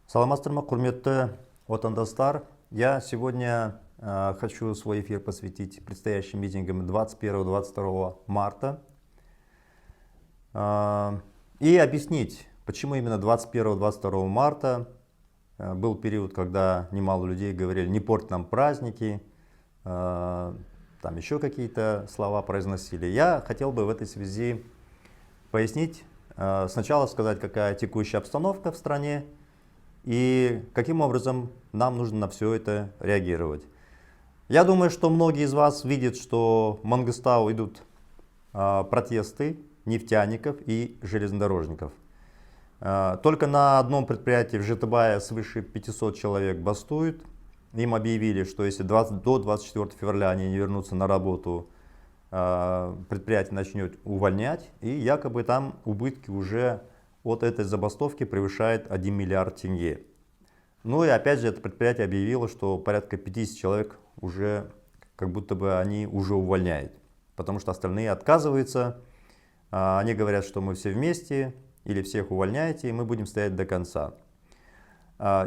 Саламатсыздар, құрметті отандастар. Я сегодня хочу свой эфир посвятить предстоящим митингам 21-22 марта и объяснить, почему именно 21-22 марта был период, когда немало людей говорили: не порть нам праздники, там еще какие-то слова произносили. Я хотел бы в этой связи пояснить, сначала сказать, какая текущая обстановка в стране и каким образом нам нужно на все это реагировать. Я думаю, что многие из вас видят, что в Мангыстау идут протесты нефтяников и железнодорожников. Только на одном предприятии в Житомире свыше 500 человек бастуют. Им объявили, что если до 24 февраля они не вернутся на работу, предприятие начнет увольнять, и якобы там убытки уже от этой забастовки превышает 1 миллиард тенге. Ну и опять же это предприятие объявило, что порядка 50 человек уже как будто бы они уже увольняют, потому что остальные отказываются. Они говорят, что мы все вместе или всех увольняете, и мы будем стоять до конца.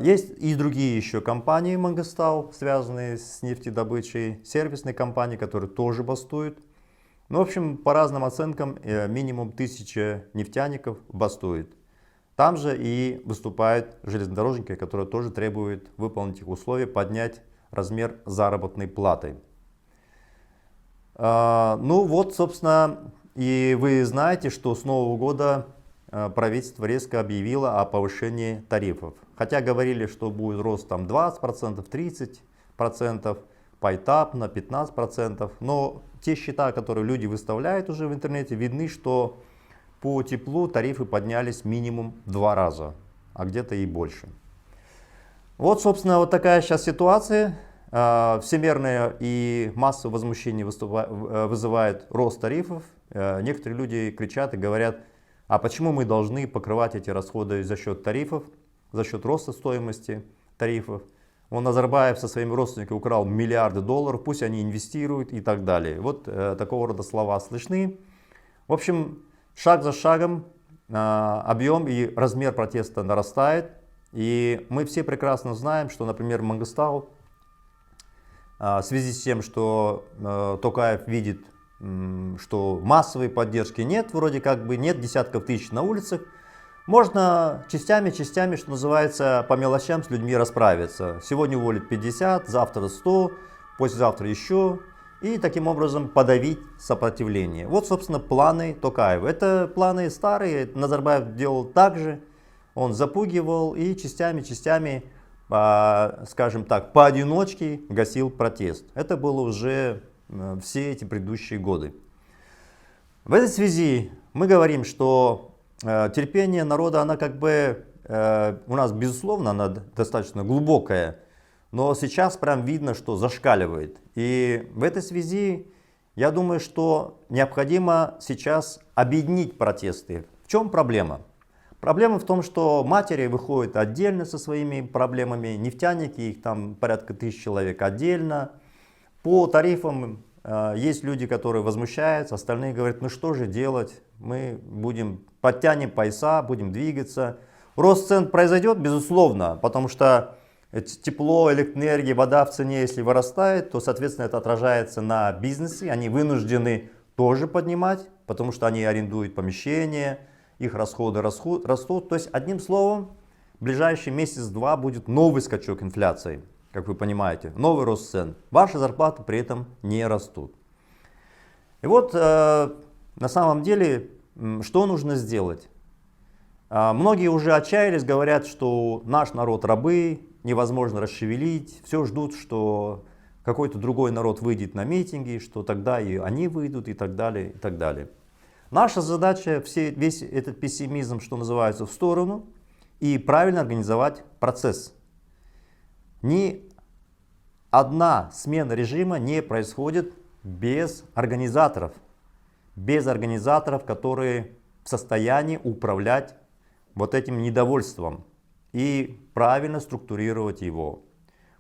Есть и другие еще компании Мангыстау, связанные с нефтедобычей, сервисные компании, которые тоже бастуют. Ну, в общем, по разным оценкам, минимум 1000 нефтяников бастует. Там же и выступают железнодорожники, которые тоже требуют выполнить их условия, поднять размер заработной платы. Ну вот, собственно, и вы знаете, что с Нового года правительство резко объявило о повышении тарифов. Хотя говорили, что будет рост там 20%, 30%, поэтапно 15%, но те счета, которые люди выставляют уже в интернете, видны, что по теплу тарифы поднялись минимум в 2 раза, а где-то и больше. Вот, собственно, вот такая сейчас ситуация. Всемирное и массовое возмущение вызывает рост тарифов. Некоторые люди кричат и говорят: а почему мы должны покрывать эти расходы за счет тарифов, за счет роста стоимости тарифов? Назарбаев со своими родственниками украл миллиарды долларов, пусть они инвестируют и так далее. Вот такого рода слова слышны. В общем, шаг за шагом объем и размер протеста нарастает. И мы все прекрасно знаем, что, например, Мангыстау, в связи с тем, что Токаев видит, что массовой поддержки нет, вроде как бы нет десятков тысяч на улицах, можно частями, что называется, по мелочам с людьми расправиться. Сегодня уволить 50, завтра 100, послезавтра еще. И таким образом подавить сопротивление. Вот, собственно, планы Токаева. Это планы старые, Назарбаев делал так же. Он запугивал и частями, скажем так, поодиночке гасил протест. Это было уже все эти предыдущие годы. В этой связи мы говорим, что терпение народа, она как бы у нас, безусловно, она достаточно глубокая, но сейчас прям видно, что зашкаливает. И в этой связи я думаю, что необходимо сейчас объединить протесты. В чем проблема? Проблема в том, что матери выходят отдельно со своими проблемами, нефтяники, их там порядка 1000 человек отдельно. По тарифам есть люди, которые возмущаются, остальные говорят: ну что же делать, мы подтянем пояса, будем двигаться. Рост цен произойдет, безусловно, потому что тепло, электроэнергия, вода в цене, если вырастает, то, соответственно, это отражается на бизнесе. Они вынуждены тоже поднимать, потому что они арендуют помещения, их расходы растут. То есть, одним словом, в ближайший месяц-два будет новый скачок инфляции, как вы понимаете, новый рост цен. Ваши зарплаты при этом не растут. И вот на самом деле, что нужно сделать? Многие уже отчаялись, говорят, что наш народ рабы, невозможно расшевелить, все ждут, что какой-то другой народ выйдет на митинги, что тогда и они выйдут и так далее, и так далее. Наша задача весь этот пессимизм, что называется, в сторону и правильно организовать процесс. Ни одна смена режима не происходит без организаторов, которые в состоянии управлять вот этим недовольством и правильно структурировать его.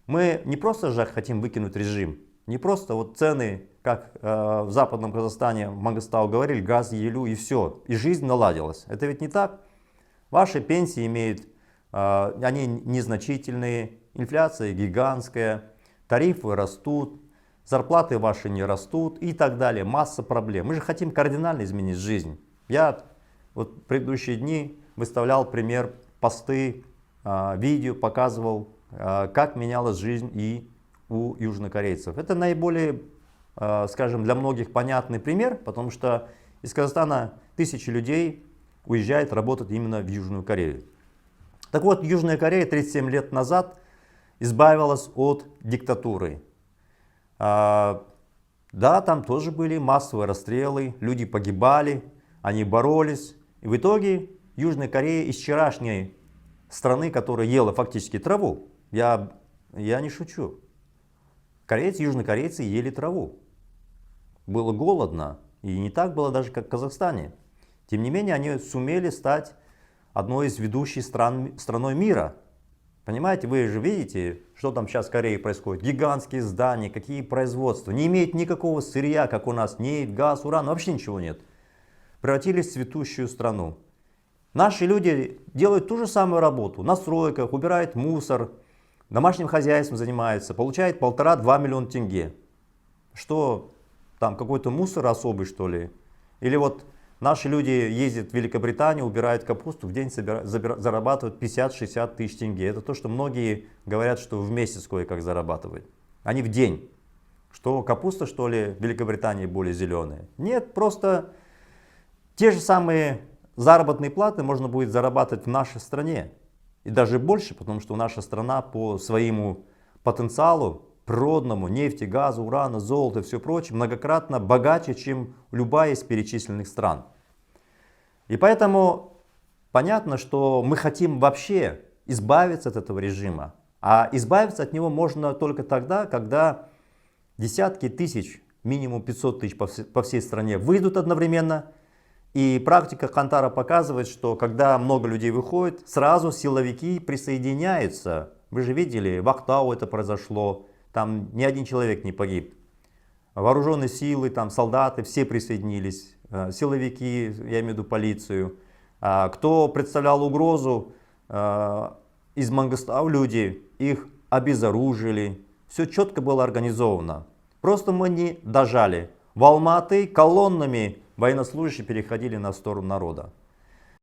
Мы не просто же хотим выкинуть режим, не просто вот цены, как в западном Казахстане, в Мангыстау говорили, газ, елю и все, и жизнь наладилась. Это ведь не так. Ваши пенсии имеют они незначительные, инфляция гигантская, тарифы растут, зарплаты ваши не растут и так далее. Масса проблем. Мы же хотим кардинально изменить жизнь. Я вот в предыдущие дни выставлял пример, посты, видео, показывал, как менялась жизнь и у южнокорейцев. Это наиболее, скажем, для многих понятный пример, потому что из Казахстана тысячи людей уезжают работать именно в Южную Корею. Так вот, Южная Корея 37 лет назад избавилась от диктатуры. Да, там тоже были массовые расстрелы, люди погибали, они боролись. И в итоге Южная Корея из вчерашней страны, которая ела фактически траву, я не шучу, корейцы, южнокорейцы ели траву. Было голодно, и не так было даже, как в Казахстане. Тем не менее, они сумели стать одной из ведущих страной мира. Понимаете, вы же видите, что там сейчас в Корее происходит. Гигантские здания, какие производства. Не имеет никакого сырья, как у нас, нефть, газ, уран, вообще ничего нет. Превратились в цветущую страну. Наши люди делают ту же самую работу. На стройках, убирают мусор, домашним хозяйством занимаются, получают 1,5–2 миллиона тенге. Что там, какой-то мусор особый, что ли? Или вот наши люди ездят в Великобританию, убирают капусту, в день зарабатывают 50–60 тысяч тенге. Это то, что многие говорят, что в месяц кое-как зарабатывают. Они в день. Что капуста, что ли, в Великобритании более зеленая? Нет, просто те же самые заработные платы можно будет зарабатывать в нашей стране. И даже больше, потому что наша страна по своему потенциалу природному, нефти, газу, урана, золота и все прочее, многократно богаче, чем любая из перечисленных стран. И поэтому понятно, что мы хотим вообще избавиться от этого режима. А избавиться от него можно только тогда, когда десятки тысяч, минимум 500 тысяч по всей стране выйдут одновременно. И практика Кантара показывает, что когда много людей выходит, сразу силовики присоединяются. Вы же видели, в Актау это произошло, там ни один человек не погиб. Вооруженные силы, там солдаты, все присоединились, силовики, я имею в виду полицию. Кто представлял угрозу, из Мангостау люди, их обезоружили. Все четко было организовано. Просто мы не дожали. В Алматы колоннами военнослужащие переходили на сторону народа.